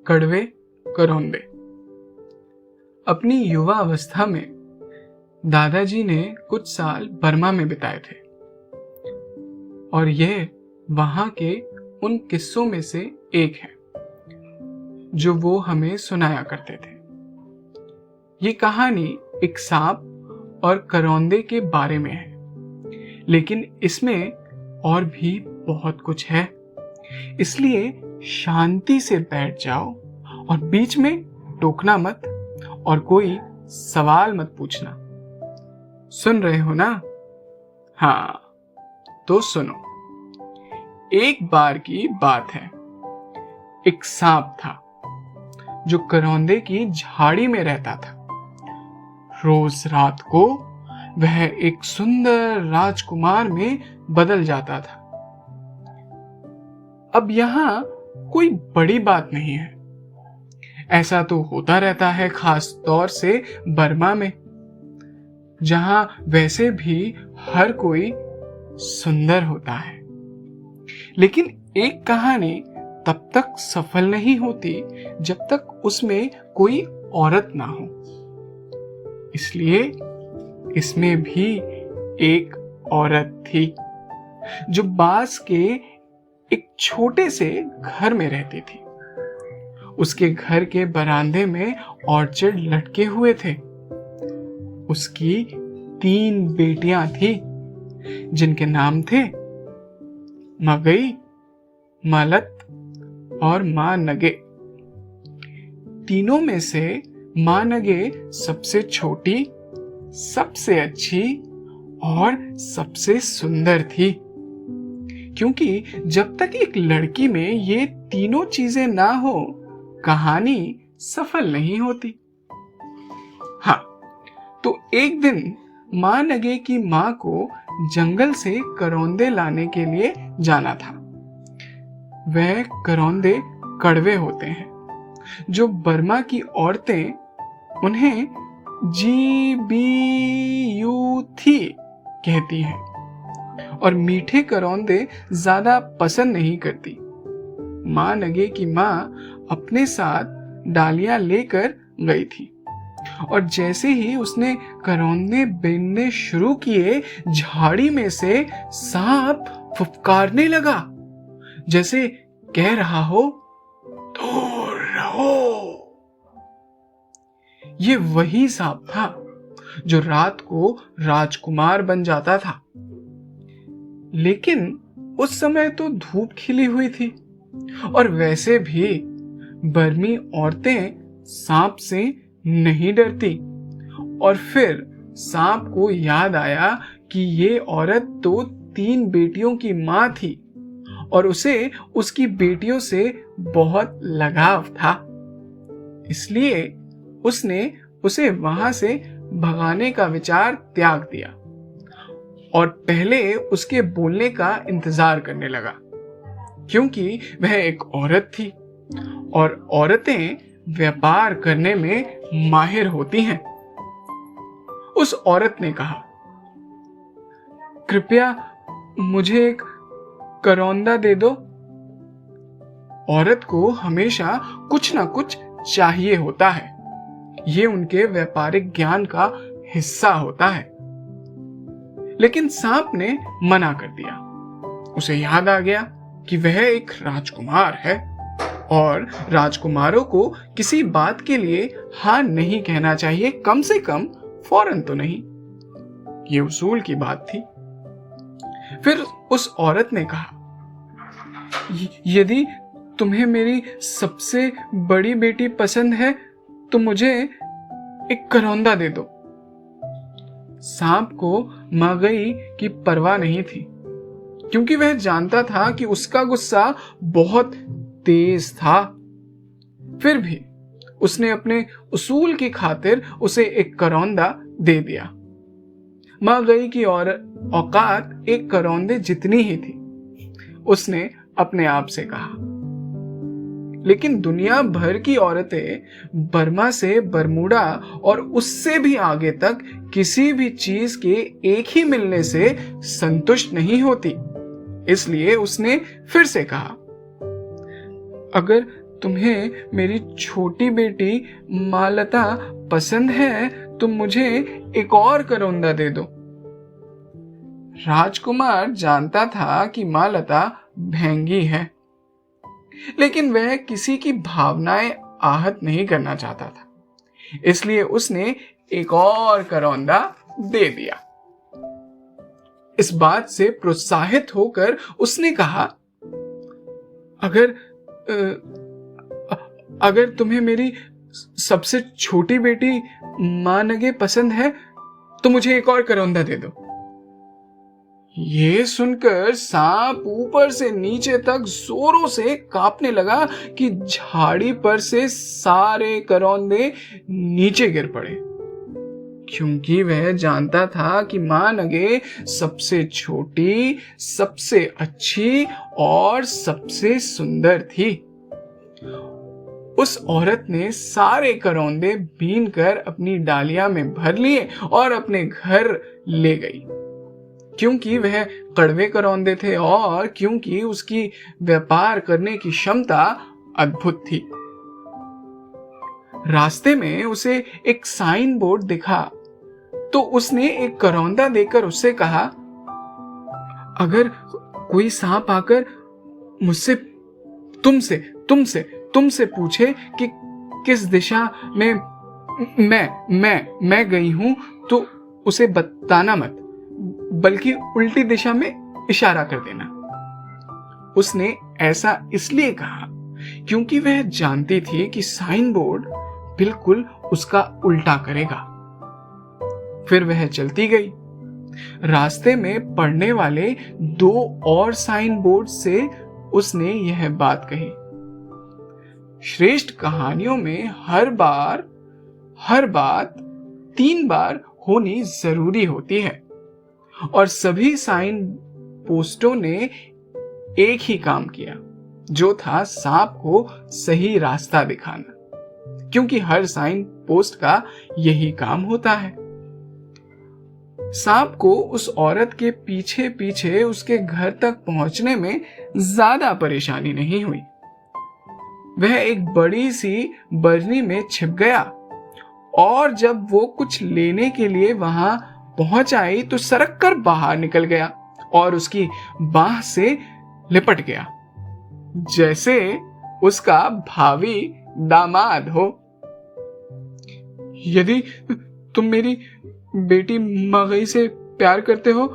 कड़वे करौंदे। अपनी युवा अवस्था में दादाजी ने कुछ साल बर्मा में बिताए थे और यह वहां के उन किस्सों में से एक है जो वो हमें सुनाया करते थे। ये कहानी एक सांप और करौंदे के बारे में है, लेकिन इसमें और भी बहुत कुछ है। इसलिए शांति से बैठ जाओ और बीच में टोकना मत और कोई सवाल मत पूछना। सुन रहे हो ना? हाँ, तो सुनो। एक बार की बात है। एक सांप था जो करौंदे की झाड़ी में रहता था। रोज रात को वह एक सुंदर राजकुमार में बदल जाता था। अब यहां कोई बड़ी बात नहीं है। ऐसा तो होता रहता है, खास तौर से बर्मा में, जहां वैसे भी हर कोई सुंदर होता है। लेकिन एक कहानी तब तक सफल नहीं होती जब तक उसमें कोई औरत ना हो। इसलिए इसमें भी एक औरत थी जो बांस के एक छोटे से घर में रहती थी। उसके घर के बरामदे में ऑर्चर्ड लटके हुए थे। उसकी 3 बेटियां थी जिनके नाम थे मगई, मालत और मां नगे। तीनों में से मां नगे सबसे छोटी, सबसे अच्छी और सबसे सुंदर थी, क्योंकि जब तक एक लड़की में ये तीनों चीजें ना हो, कहानी सफल नहीं होती। हाँ, तो एक दिन मां नगे की मां को जंगल से करौंदे लाने के लिए जाना था। वह करौंदे कड़वे होते हैं, जो बर्मा की औरतें उन्हें थी कहती हैं और मीठे करौंदे ज्यादा पसंद नहीं करती। मां नगे की मां अपने साथ डालियां लेकर गई थी और जैसे ही उसने करौंदे बीनने शुरू किए, झाड़ी में से सांप फुफकारने लगा, जैसे कह रहा हो, दूर रहो। ये वही सांप था जो रात को राजकुमार बन जाता था। लेकिन उस समय तो धूप खिली हुई थी और वैसे भी बर्मी औरतें सांप से नहीं डरती। और फिर सांप को याद आया कि ये औरत तो 3 बेटियों की मां थी और उसे उसकी बेटियों से बहुत लगाव था। इसलिए उसने उसे वहां से भगाने का विचार त्याग दिया और पहले उसके बोलने का इंतजार करने लगा, क्योंकि वह एक औरत थी और औरतें व्यापार करने में माहिर होती हैं। उस औरत ने कहा, कृपया मुझे एक करौंदा दे दो। औरत को हमेशा कुछ ना कुछ चाहिए होता है। ये उनके व्यापारिक ज्ञान का हिस्सा होता है। लेकिन सांप ने मना कर दिया। उसे याद आ गया कि वह एक राजकुमार है और राजकुमारों को किसी बात के लिए हाँ नहीं कहना चाहिए, कम से कम फौरन तो नहीं। ये उसूल की बात थी। फिर उस औरत ने कहा, यदि तुम्हें मेरी सबसे बड़ी बेटी पसंद है तो मुझे एक करौंदा दे दो। सांप को मगई की परवाह नहीं थी, क्योंकि वह जानता था कि उसका गुस्सा बहुत तेज था। फिर भी उसने अपने उसूल की खातिर उसे एक करौंदा दे दिया। मगई की औकात एक करौंदे जितनी ही थी, उसने अपने आप से कहा। लेकिन दुनिया भर की औरतें बर्मा से बरमूडा और उससे भी आगे तक किसी भी चीज के एक ही मिलने से संतुष्ट नहीं होती। इसलिए उसने फिर से कहा, अगर तुम्हें मेरी छोटी बेटी मालता पसंद है तो मुझे एक और करौंदा दे दो। राजकुमार जानता था कि मालता भेंगी है, लेकिन वह किसी की भावनाएं आहत नहीं करना चाहता था, इसलिए उसने एक और करौंदा दे दिया। इस बात से प्रोत्साहित होकर उसने कहा, अगर अगर तुम्हें मेरी सबसे छोटी बेटी मानगे पसंद है तो मुझे एक और करौंदा दे दो। ये सुनकर सांप ऊपर से नीचे तक जोरों से कांपने लगा कि झाड़ी पर से सारे करौंदे नीचे गिर पड़े, क्योंकि वह जानता था कि मानगे सबसे छोटी, सबसे अच्छी और सबसे सुंदर थी। उस औरत ने सारे करौंदे बीन कर अपनी डालिया में भर लिए और अपने घर ले गई, क्योंकि वह कड़वे करौंदे थे और क्योंकि उसकी व्यापार करने की क्षमता अद्भुत थी। रास्ते में उसे एक साइन बोर्ड दिखा तो उसने एक करौंदा देकर उससे कहा, अगर कोई सांप आकर मुझसे तुमसे तुमसे तुमसे पूछे कि किस दिशा में मैं गई हूं तो उसे बताना मत, बल्कि उल्टी दिशा में इशारा कर देना। उसने ऐसा इसलिए कहा क्योंकि वह जानती थी कि साइन बोर्ड बिल्कुल उसका उल्टा करेगा। फिर वह चलती गई। रास्ते में पड़ने वाले 2 और साइन बोर्ड से उसने यह बात कही, श्रेष्ठ कहानियों में हर बात 3 बार होनी जरूरी होती है, और सभी साइन पोस्टों ने एक ही काम किया, जो था सांप को सही रास्ता दिखाना, क्योंकि हर साइन पोस्ट का यही काम होता है। सांप को उस औरत के पीछे पीछे उसके घर तक पहुंचने में ज्यादा परेशानी नहीं हुई। वह एक बड़ी सी बरनी में छिप गया और जब वो कुछ लेने के लिए वहां पहुंच आई तो सरक कर बाहर निकल गया और उसकी बाह से लिपट गया, जैसे उसका भावी दामाद हो। यदि तुम मेरी बेटी मगई से प्यार करते हो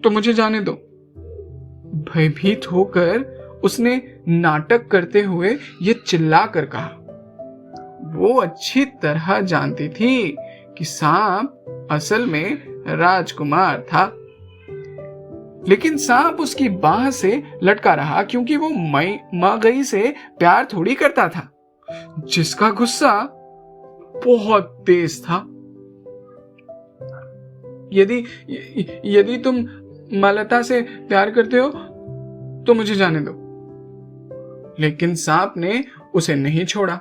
तो मुझे जाने दो। भयभीत होकर उसने नाटक करते हुए ये चिल्ला कर कहा। वो अच्छी तरह जानती थी कि सांप असल में राजकुमार था, लेकिन सांप उसकी बाह से लटका रहा क्योंकि वो मगई से प्यार थोड़ी करता था, जिसका गुस्सा बहुत तेज था। यदि तुम मालता से प्यार करते हो तो मुझे जाने दो। लेकिन सांप ने उसे नहीं छोड़ा।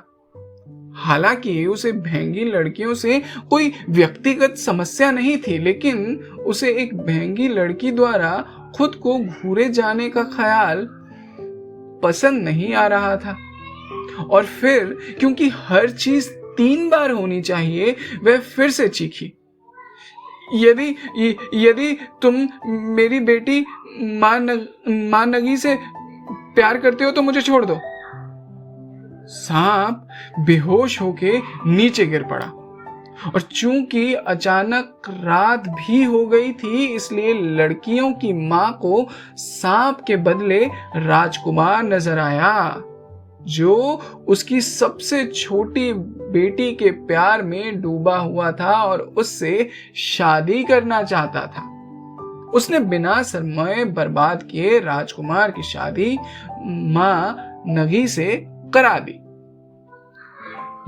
हालांकि उसे भेंगी लड़कियों से कोई व्यक्तिगत समस्या नहीं थी, लेकिन उसे एक भेंगी लड़की द्वारा खुद को घूरे जाने का ख्याल पसंद नहीं आ रहा था। और फिर क्योंकि हर चीज 3 बार होनी चाहिए, वह फिर से चीखी, यदि तुम मेरी बेटी मानगी से प्यार करते हो तो मुझे छोड़ दो। सांप बेहोश होके नीचे गिर पड़ा, और चूंकि अचानक रात भी हो गई थी, इसलिए लड़कियों की मां को सांप के बदले राजकुमार नजर आया, जो उसकी सबसे छोटी बेटी के प्यार में डूबा हुआ था और उससे शादी करना चाहता था। उसने बिना समय बर्बाद किए राजकुमार की शादी मां नगी से करा दी।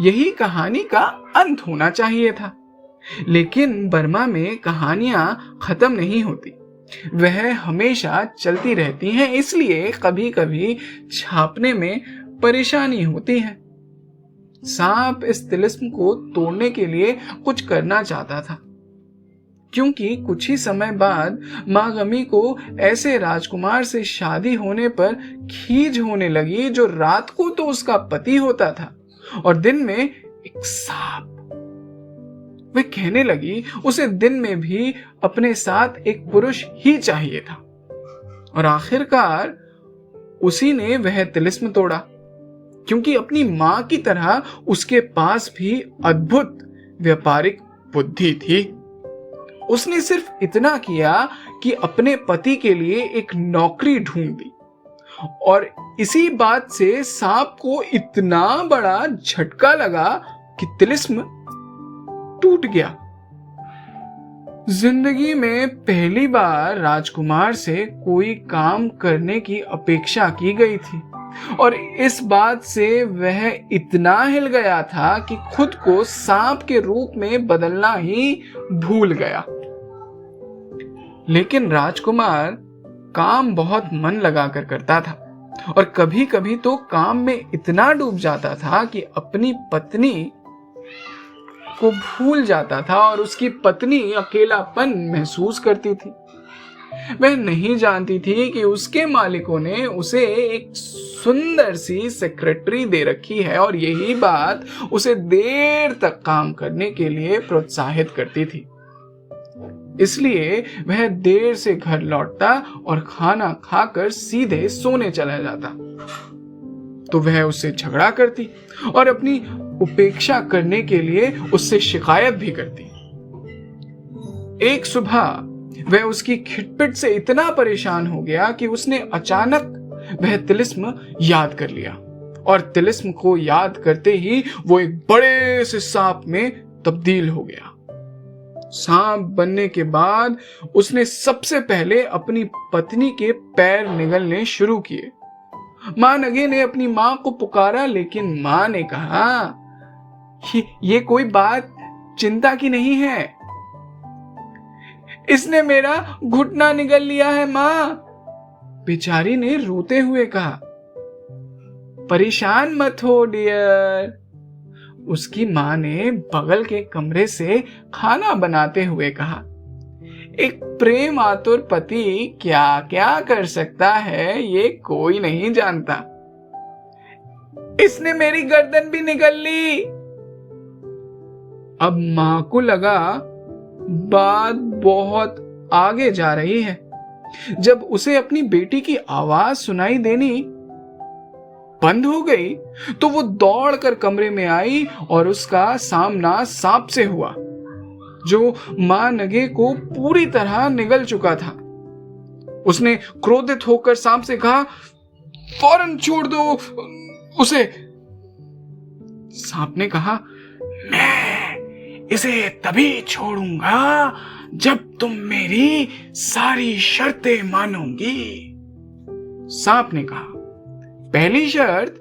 यही कहानी का अंत होना चाहिए था, लेकिन बर्मा में कहानियां खत्म नहीं होती, वह हमेशा चलती रहती हैं, इसलिए कभी कभी छापने में परेशानी होती है। सांप इस तिलिस्म को तोड़ने के लिए कुछ करना चाहता था, क्योंकि कुछ ही समय बाद माँ गमी को ऐसे राजकुमार से शादी होने पर खीज होने लगी जो रात को तो उसका पति होता था और दिन में एक सांप। वह कहने लगी उसे दिन में भी अपने साथ एक पुरुष ही चाहिए था और आखिरकार उसी ने वह तिलिस्म तोड़ा, क्योंकि अपनी मां की तरह उसके पास भी अद्भुत व्यापारिक बुद्धि थी। उसने सिर्फ इतना किया कि अपने पति के लिए एक नौकरी ढूंढ दी और इसी बात से सांप को इतना बड़ा झटका लगा कि तिलिस्म टूट गया। जिंदगी में पहली बार राजकुमार से कोई काम करने की अपेक्षा की गई थी और इस बात से वह इतना हिल गया था कि खुद को सांप के रूप में बदलना ही भूल गया। लेकिन राजकुमार काम बहुत मन लगाकर करता था और कभी कभी तो काम में इतना डूब जाता था कि अपनी पत्नी को भूल जाता था और उसकी पत्नी अकेलापन महसूस करती थी। वह नहीं जानती थी कि उसके मालिकों ने उसे एक सुंदर सी सेक्रेटरी दे रखी है और यही बात उसे देर तक काम करने के लिए प्रोत्साहित करती थी। इसलिए वह देर से घर लौटता और खाना खाकर सीधे सोने चला जाता। तो वह उससे झगड़ा करती और अपनी उपेक्षा करने के लिए उससे शिकायत भी करती। एक सुबह वह उसकी खिटपिट से इतना परेशान हो गया कि उसने अचानक वह तिलिस्म याद कर लिया और तिलिस्म को याद करते ही वो एक बड़े से सांप में तब्दील हो गया। सांप बनने के बाद उसने सबसे पहले अपनी पत्नी के पैर निगलने शुरू किए। मां नगे ने अपनी मां को पुकारा, लेकिन मां ने कहा ये कोई बात चिंता की नहीं है, इसने मेरा घुटना निगल लिया है मां। बेचारी ने रोते हुए कहा। परेशान मत हो डियर, उसकी मां ने बगल के कमरे से खाना बनाते हुए कहा। एक प्रेम आतुर पति क्या क्या कर सकता है ये कोई नहीं जानता। इसने मेरी गर्दन भी निगल ली। अब मां को लगा बात बहुत आगे जा रही है। जब उसे अपनी बेटी की आवाज सुनाई देनी बंद हो गई तो वो दौड़कर कमरे में आई और उसका सामना सांप से हुआ जो मां नगे को पूरी तरह निगल चुका था। उसने क्रोधित होकर सांप से कहा, फौरन छोड़ दो उसे। सांप ने कहा, मैं इसे तभी छोड़ूंगा जब तुम मेरी सारी शर्तें मानोगी। सांप ने कहा, पहली शर्त,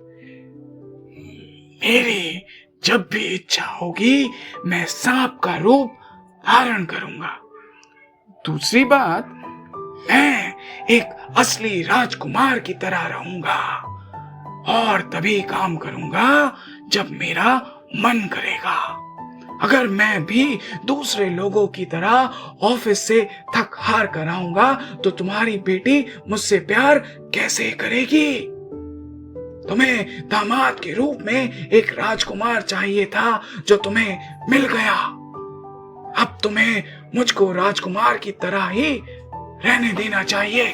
मेरी जब भी इच्छा होगी मैं सांप का रूप धारण करूंगा। दूसरी बात, मैं एक असली राजकुमार की तरह रहूंगा और तभी काम करूंगा जब मेरा मन करेगा। अगर मैं भी दूसरे लोगों की तरह ऑफिस से थक हार कर आऊंगा तो तुम्हारी बेटी मुझसे प्यार कैसे करेगी? तुम्हें दामाद के रूप में एक राजकुमार चाहिए था जो तुम्हें मिल गया। अब तुम्हें मुझको राजकुमार की तरह ही रहने देना चाहिए।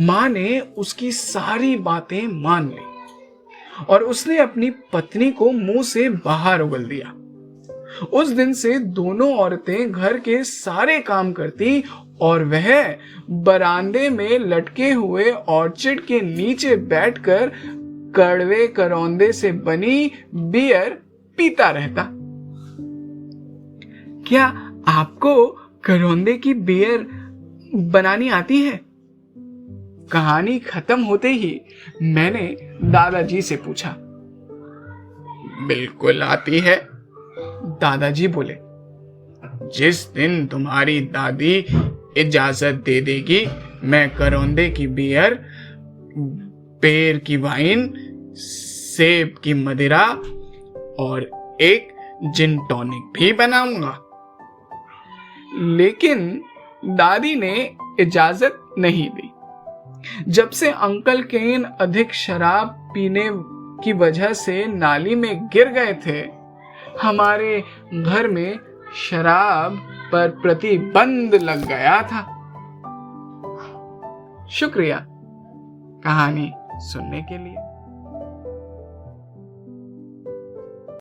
मां ने उसकी सारी बातें मान ली और उसने अपनी पत्नी को मुंह से बाहर उगल दिया। उस दिन से दोनों औरतें घर के सारे काम करती और वह बरामदे में लटके हुए ऑर्चिड के नीचे बैठकर कड़वे करौंदे से बनी बियर पीता रहता। क्या आपको करौंदे की बियर बनानी आती है? कहानी खत्म होते ही मैंने दादाजी से पूछा। बिल्कुल आती है, दादाजी बोले। जिस दिन तुम्हारी दादी इजाजत दे देगी मैं करौंदे की बियर, पेड़ की वाइन, सेब की मदिरा और एक जिन टॉनिक भी बनाऊंगा। लेकिन दादी ने इजाजत नहीं दी। जब से अंकल केन अधिक शराब पीने की वजह से नाली में गिर गए थे, हमारे घर में शराब पर प्रतिबंध लग गया था। शुक्रिया कहानी सुनने के लिए।